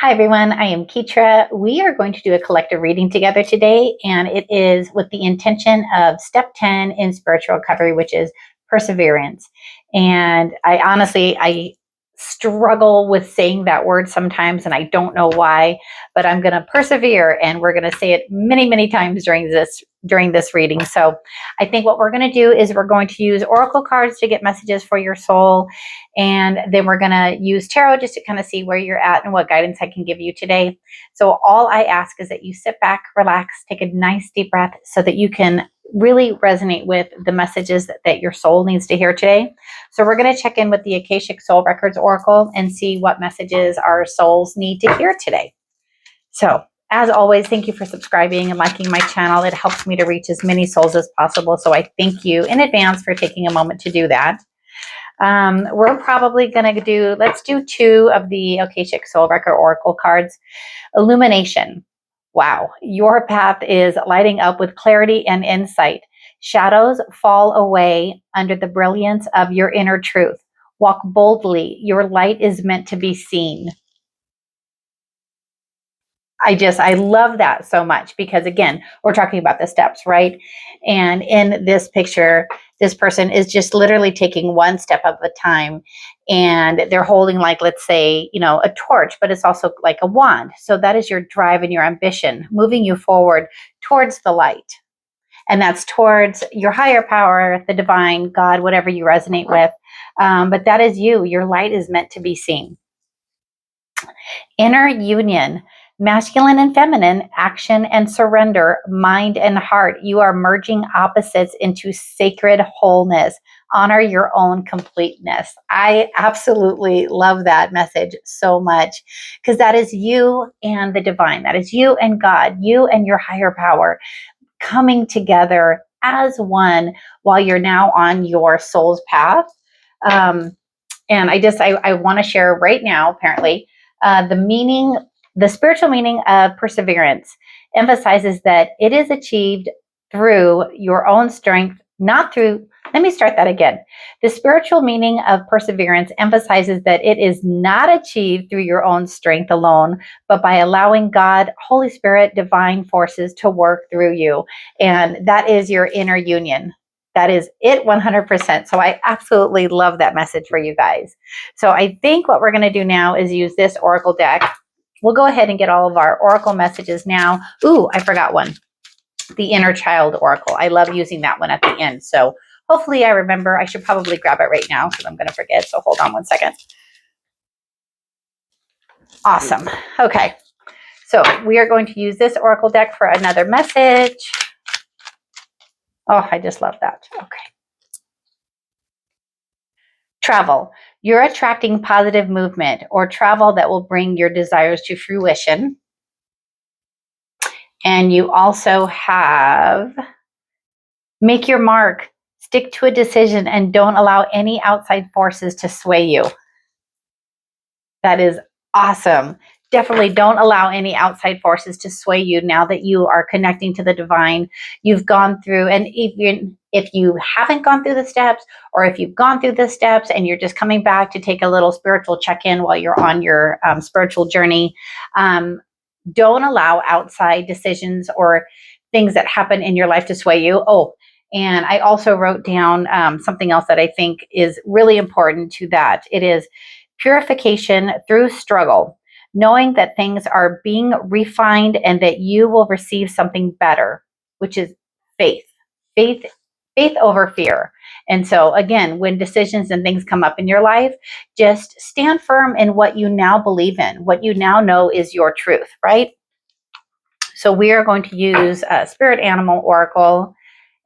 Hi everyone, I am Ketra. We are going to do a collective reading together today, and it is with the intention of step 10 in spiritual recovery, which is perseverance. And I struggle with saying that word sometimes, and I don't know why, but I'm going to persevere, and we're going to say it many, many times during this reading. So I think what we're going to do is we're going to use oracle cards to get messages for your soul. And then we're going to use tarot just to kind of see where you're at and what guidance I can give you today. So all I ask is that you sit back, relax, take a nice deep breath so that you can really resonate with the messages that your soul needs to hear today. So we're going to check in with the Akashic Soul Records Oracle and see what messages our souls need to hear today. So as always, thank you for subscribing and liking my channel. It helps me to reach as many souls as possible. So I thank you in advance for taking a moment to do that. We're probably going to let's do two of the Akashic Soul Record Oracle cards. Illumination. Wow, your path is lighting up with clarity and insight. Shadows fall away under the brilliance of your inner truth. Walk boldly. Your light is meant to be seen. I love that so much because, again, we're talking about the steps, right? And in this picture, this person is just literally taking one step at a time, and they're holding, like, let's say, a torch, but it's also like a wand. So that is your drive and your ambition, moving you forward towards the light. And that's towards your higher power, the divine, God, whatever you resonate with. But that is you. Your light is meant to be seen. Inner union. Masculine and feminine, action and surrender, mind and heart. You are merging opposites into sacred wholeness. Honor your own completeness. I absolutely love that message so much because that is you and the divine. That is you and God, you and your higher power coming together as one while you're now on your soul's path. And I want to share right now, apparently, the spiritual meaning of perseverance emphasizes that it is achieved through your own strength, not through, let me start that again. The spiritual meaning of perseverance emphasizes that it is not achieved through your own strength alone, but by allowing God, Holy Spirit, divine forces to work through you. And that is your inner union. That is it 100%. So I absolutely love that message for you guys. So I think what we're going to do now is use this oracle deck. We'll go ahead and get all of our oracle messages now. Ooh, I forgot one. The inner child oracle. I love using that one at the end. So hopefully I remember. I should probably grab it right now because I'm going to forget. So hold on one second. Awesome. Okay. So we are going to use this oracle deck for another message. Oh, I just love that. Okay. Travel. You're attracting positive movement or travel that will bring your desires to fruition. And you also have make your mark, stick to a decision, and don't allow any outside forces to sway you. That is awesome. Definitely don't allow any outside forces to sway you now that you are connecting to the divine. You've gone through, and even if you haven't gone through the steps, or if you've gone through the steps and you're just coming back to take a little spiritual check-in while you're on your spiritual journey, don't allow outside decisions or things that happen in your life to sway you. Oh, and I also wrote down something else that I think is really important to that. It is purification through struggle, knowing that things are being refined and that you will receive something better, which is faith. Faith over fear. And so again, when decisions and things come up in your life, just stand firm in what you now believe in, what you now know is your truth, right? So we are going to use Spirit Animal Oracle,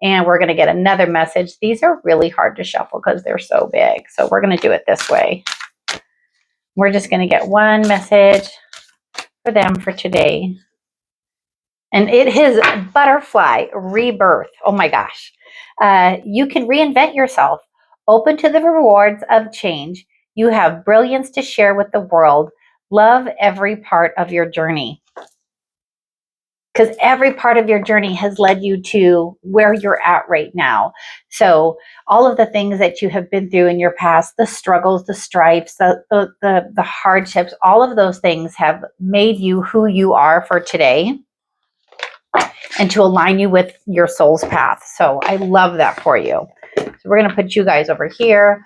and we're going to get another message. These are really hard to shuffle because they're so big. So we're going to do it this way. We're just going to get one message for them for today. And it is butterfly rebirth. Oh my gosh. You can reinvent yourself. Open to the rewards of change. You have brilliance to share with the world. Love every part of your journey. because every part of your journey has led you to where you're at right now. So all of the things that you have been through in your past, the struggles, the stripes, the hardships, all of those things have made you who you are for today and to align you with your soul's path. So I love that for you. So we're going to put you guys over here.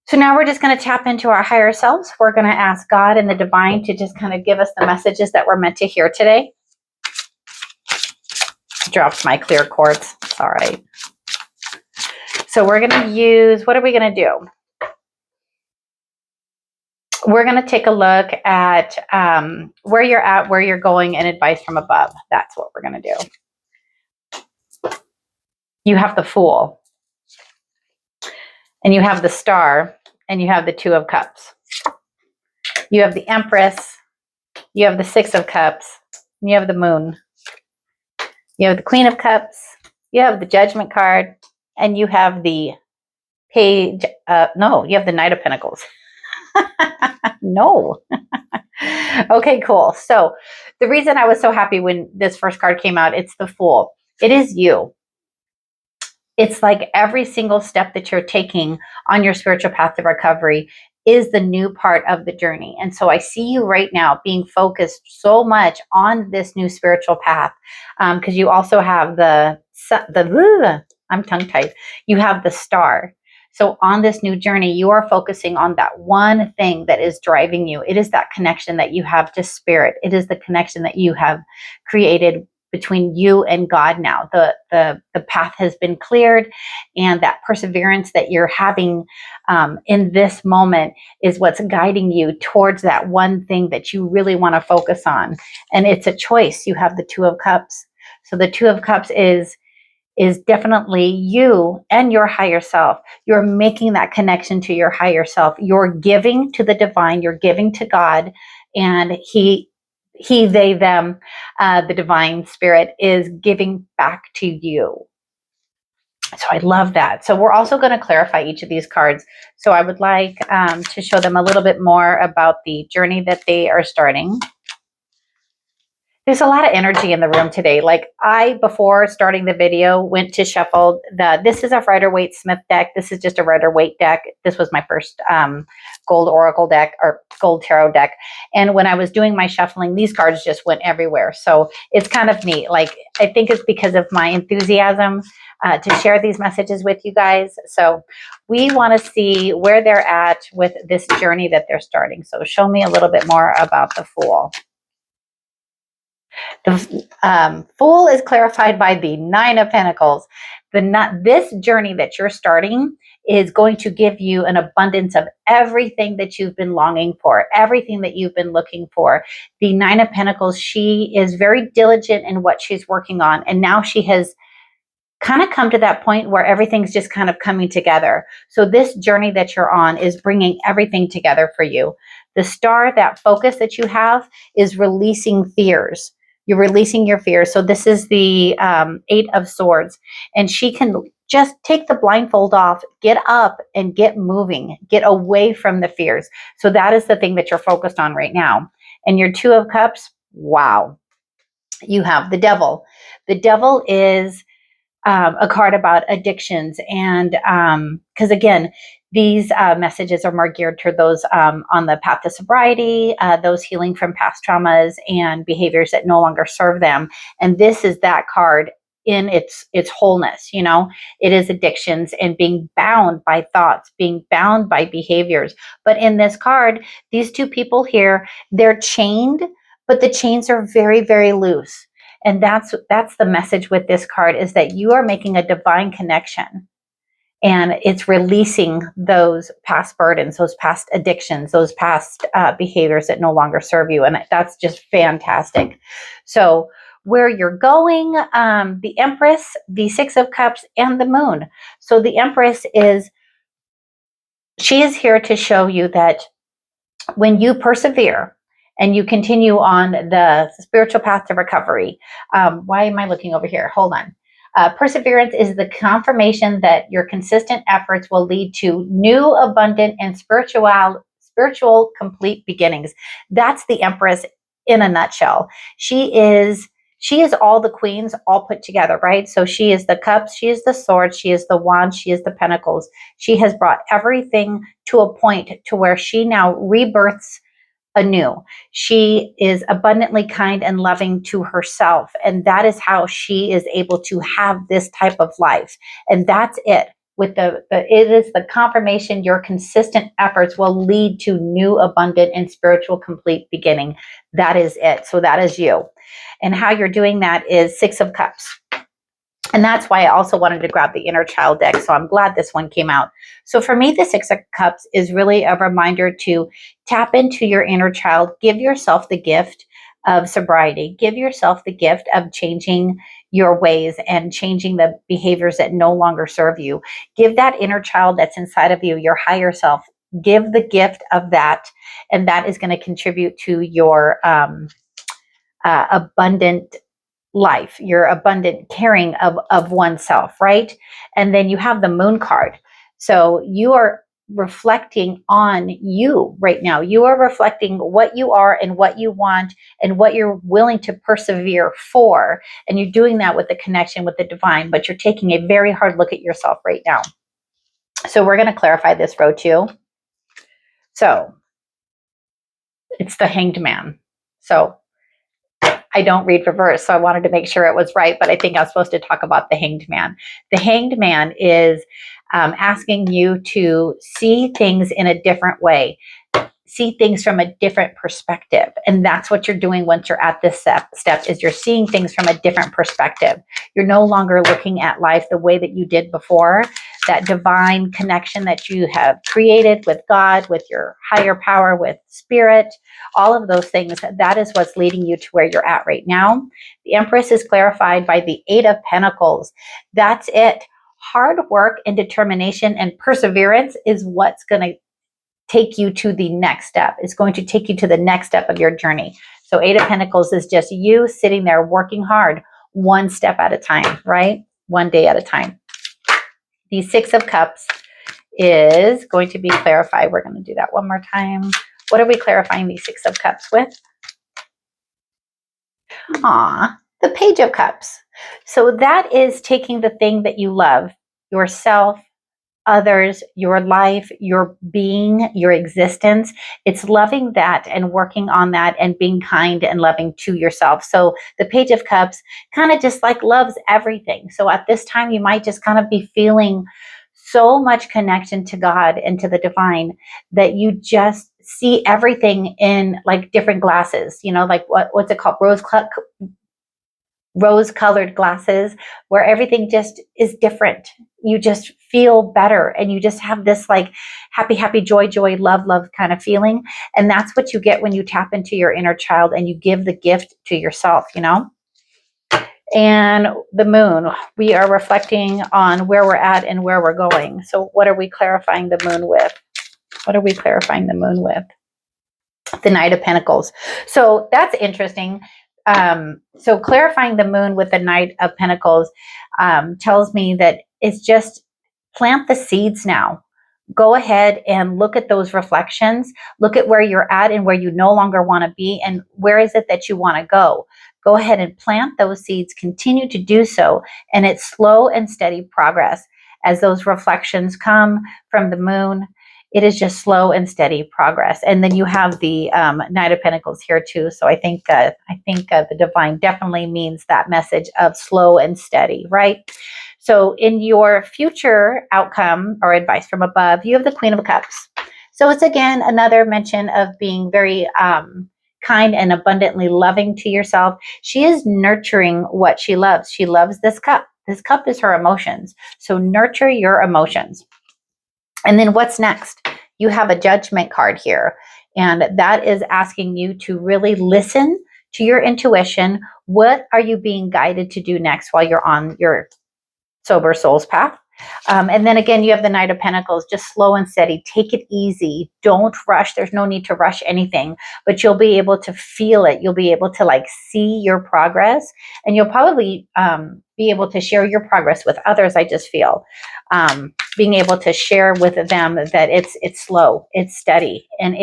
So now we're just going to tap into our higher selves. We're going to ask God and the divine to just kind of give us the messages that we're meant to hear today. Dropped my clear quartz. It's all right. So we're going to use, what are we going to do? We're going to take a look at where you're at, where you're going, and advice from above. That's what we're going to do. You have the Fool, and you have the Star, and you have the Two of Cups. You have the Empress, you have the Six of Cups, and you have the Moon. You have the Queen of Cups, you have the Judgment card, and you have the Page, no, you have the Knight of Pentacles. No. Okay, cool. So the reason I was so happy when this first card came out, it's the Fool. It is you. It's like every single step that you're taking on your spiritual path to recovery is the new part of the journey. And so I see you right now being focused so much on this new spiritual path, because you also have I'm tongue-tied. You have the Star. So on this new journey, you are focusing on that one thing that is driving you. It is that connection that you have to spirit. It is the connection that you have created between you and God now. The path has been cleared, and that perseverance that you're having in this moment is what's guiding you towards that one thing that you really want to focus on. And it's a choice. You have the Two of Cups. So the Two of Cups is definitely you and your higher self. You're making that connection to your higher self. You're giving to the divine. You're giving to God, and he, they, them, the divine spirit is giving back to you. So I love that. So we're also going to clarify each of these cards. So I would like to show them a little bit more about the journey that they are starting. There's a lot of energy in the room today. Like before starting the video, went to shuffle. This is a Rider-Waite Smith deck. This is just a Rider-Waite deck. This was my first gold oracle deck or gold tarot deck. And when I was doing my shuffling, these cards just went everywhere. So it's kind of neat. Like, I think it's because of my enthusiasm to share these messages with you guys. So we want to see where they're at with this journey that they're starting. So show me a little bit more about the Fool. The Fool is clarified by the Nine of Pentacles. This journey that you're starting is going to give you an abundance of everything that you've been longing for, everything that you've been looking for. The Nine of Pentacles, she is very diligent in what she's working on, and now she has kind of come to that point where everything's just kind of coming together. So this journey that you're on is bringing everything together for you. The Star, that focus that you have, is releasing fears. You're releasing your fears. So this is the Eight of Swords, and she can just take the blindfold off, get up and get moving, get away from the fears. So that is the thing that you're focused on right now. And your Two of Cups, wow. You have the Devil. The Devil is a card about addictions, and because again, these messages are more geared toward those on the path to sobriety, those healing from past traumas and behaviors that no longer serve them. And this is that card in its wholeness. You know, it is addictions and being bound by thoughts, being bound by behaviors. But in this card, these two people here, they're chained, but the chains are very, very loose. And that's the message with this card, is that you are making a divine connection, and it's releasing those past burdens, those past addictions, those past behaviors that no longer serve you. And that's just fantastic. So where you're going, the Empress, the Six of Cups, and the Moon. So the Empress she is here to show you that when you persevere and you continue on the spiritual path to recovery. Why am I looking over here? Hold on. Perseverance is the confirmation that your consistent efforts will lead to new, abundant, and spiritual complete beginnings. That's the Empress in a nutshell. She is She is all the queens all put together, right? So she is the cups, she is the swords, she is the wands, she is the pentacles. She has brought everything to a point to where she now rebirths anew. She is abundantly kind and loving to herself. And that is how she is able to have this type of life. And that's it. With it is the confirmation your consistent efforts will lead to new, abundant, and spiritual complete beginning. That is it. So that is you. And how you're doing that is Six of Cups. And that's why I also wanted to grab the inner child deck. So I'm glad this one came out. So for me, the Six of Cups is really a reminder to tap into your inner child. Give yourself the gift of sobriety. Give yourself the gift of changing your ways and changing the behaviors that no longer serve you. Give that inner child that's inside of you, your higher self, give the gift of that. And that is going to contribute to your abundant life, your abundant caring of oneself, right? And then you have the moon card. So you are reflecting on you right now. You are reflecting what you are and what you want and what you're willing to persevere for. And you're doing that with the connection with the divine, but you're taking a very hard look at yourself right now. So we're going to clarify this row too. So it's the Hanged Man. So I don't read reverse, so I wanted to make sure it was right, but I think I was supposed to talk about the Hanged Man. The Hanged Man is asking you to see things in a different way, see things from a different perspective. And that's what you're doing once you're at this step is you're seeing things from a different perspective. You're no longer looking at life the way that you did before. That divine connection that you have created with God, with your higher power, with spirit, all of those things, that is what's leading you to where you're at right now. The Empress is clarified by the Eight of Pentacles. That's it. Hard work and determination and perseverance is what's going to take you to the next step. It's going to take you to the next step of your journey. So Eight of Pentacles is just you sitting there working hard, one step at a time, right? One day at a time. The Six of Cups is going to be clarified. We're going to do that one more time. What are we clarifying the Six of Cups with? The Page of Cups. So that is taking the thing that you love, yourself, others, your life, your being, your existence. It's loving that and working on that and being kind and loving to yourself. So the Page of Cups kind of just like loves everything. So at this time, you might just kind of be feeling so much connection to God and to the divine that you just see everything in like different glasses, you know, like what's it called? Rose-colored glasses, where everything just is different. You just feel better and you just have this like happy, happy, joy, joy, love, love kind of feeling. And that's what you get when you tap into your inner child and you give the gift to yourself, you know? And the moon, we are reflecting on where we're at and where we're going. So what are we clarifying the moon with? What are we clarifying the moon with? The Knight of Pentacles. So that's interesting. So clarifying the moon with the Knight of Pentacles tells me that it's just plant the seeds now. Go ahead and look at those reflections. Look at where you're at and where you no longer want to be and where is it that you want to go. Go ahead and plant those seeds. Continue to do so. And it's slow and steady progress as those reflections come from the moon. It is just slow and steady progress. And then you have the Knight of Pentacles here too. So I think the divine definitely means that message of slow and steady, right? So in your future outcome or advice from above, you have the Queen of Cups. So it's again another mention of being very kind and abundantly loving to yourself. She is nurturing what she loves. She loves this cup. This cup is her emotions. So nurture your emotions. And then what's next? You have a Judgment card here. And that is asking you to really listen to your intuition. What are you being guided to do next while you're on your sober soul's path? And then again, you have the Knight of Pentacles, just slow and steady. Take it easy. Don't rush. There's no need to rush anything, but you'll be able to feel it. You'll be able to like see your progress, and you'll probably be able to share your progress with others. I just feel being able to share with them that it's slow, it's steady, and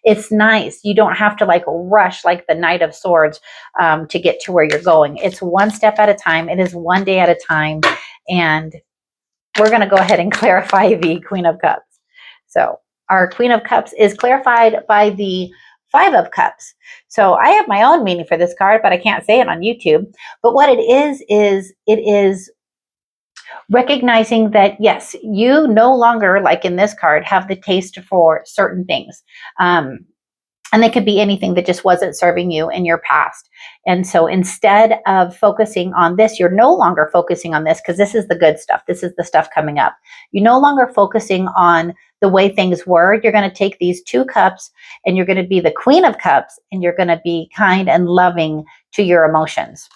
It's nice. You don't have to like rush like the Knight of Swords to get to where you're going. It's one step at a time. It is one day at a time. And we're going to go ahead and clarify the Queen of Cups. So our Queen of Cups is clarified by the Five of Cups. So I have my own meaning for this card, but I can't say it on YouTube. But what it is it is recognizing that, yes, you no longer, like in this card, have the taste for certain things. And they could be anything that just wasn't serving you in your past. And so instead of focusing on this, you're no longer focusing on this because this is the good stuff. This is the stuff coming up. You're no longer focusing on the way things were. You're going to take these two cups and you're going to be the Queen of Cups and you're going to be kind and loving to your emotions.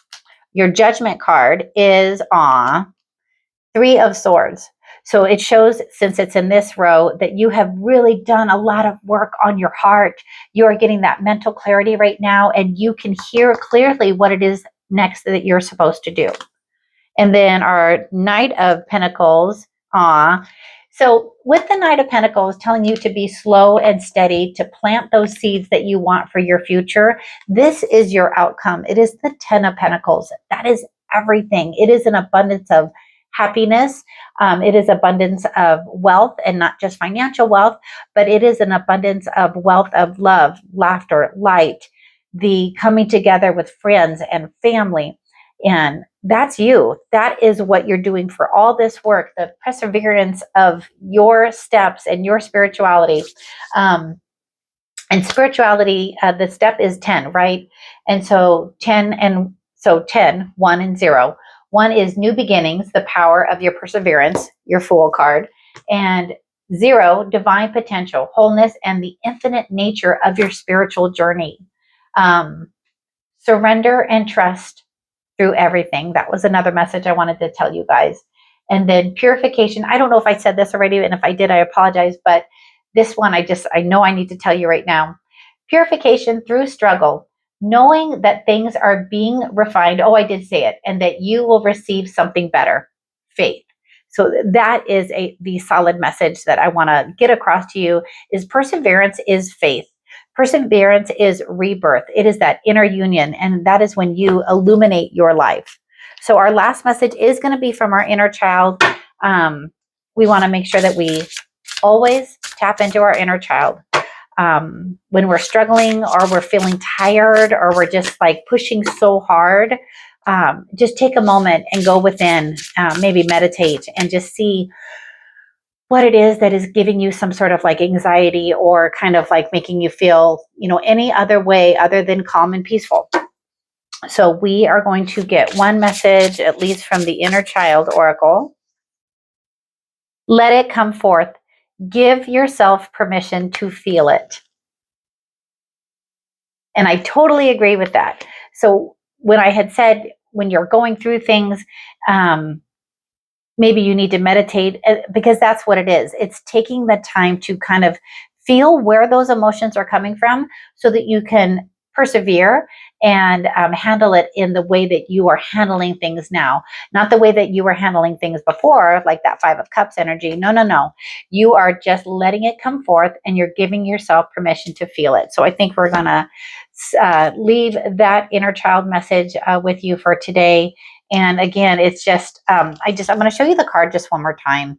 Your Judgment card is on Three of Swords. So it shows, since it's in this row, that you have really done a lot of work on your heart. You are getting that mental clarity right now, and you can hear clearly what it is next that you're supposed to do. And then our Knight of Pentacles. So with the Knight of Pentacles telling you to be slow and steady, to plant those seeds that you want for your future, this is your outcome. It is the Ten of Pentacles. That is everything. It is an abundance of happiness. It is abundance of wealth, and not just financial wealth, but it is an abundance of wealth of love, laughter, light, the coming together with friends and family. And that's you. That is what you're doing for all this work, the perseverance of your steps and your spirituality. And spirituality, the step is 10, right? And so 10, 1 and 0. 1 is new beginnings, the power of your perseverance, your Fool card. And 0, divine potential, wholeness, and the infinite nature of your spiritual journey. Surrender and trust through everything. That was another message I wanted to tell you guys. And then purification. I don't know if I said this already, and if I did, I apologize. But this one, I know I need to tell you right now. Purification through struggle. Knowing that things are being refined. Oh, I did say it. And that you will receive something better. Faith. So that is the solid message that I want to get across to you, is perseverance is faith. Perseverance is rebirth. It is that inner union. And that is when you illuminate your life. So our last message is going to be from our inner child. We want to make sure that we always tap into our inner child. When we're struggling or we're feeling tired or we're just like pushing so hard, just take a moment and go within, maybe meditate and just see what it is that is giving you some sort of like anxiety or kind of like making you feel, any other way other than calm and peaceful. So we are going to get one message, at least from the Inner Child Oracle. Let it come forth. Give yourself permission to feel it. And I totally agree with that. So when I had said, when you're going through things, maybe you need to meditate, because that's what it is. It's taking the time to kind of feel where those emotions are coming from so that you can persevere and handle it in the way that you are handling things now, not the way that you were handling things before, like that Five of Cups energy. No. You are just letting it come forth and you're giving yourself permission to feel it. So I think we're going to leave that inner child message with you for today. And again, it's just, I'm going to show you the card just one more time.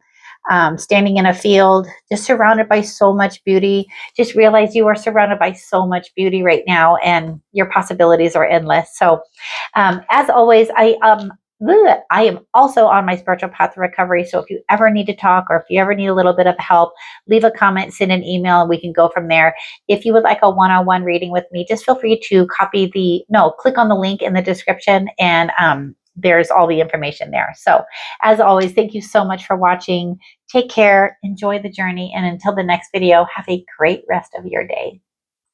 Standing in a field, just surrounded by so much beauty. Just realize you are surrounded by so much beauty right now, and your possibilities are endless. So, as always, I am also on my spiritual path of recovery. So if you ever need to talk, or if you ever need a little bit of help, leave a comment, send an email, and we can go from there. If you would like a one-on-one reading with me, just feel free to click on the link in the description, and there's all the information there. So as always, thank you so much for watching. Take care, enjoy the journey, and until the next video, have a great rest of your day.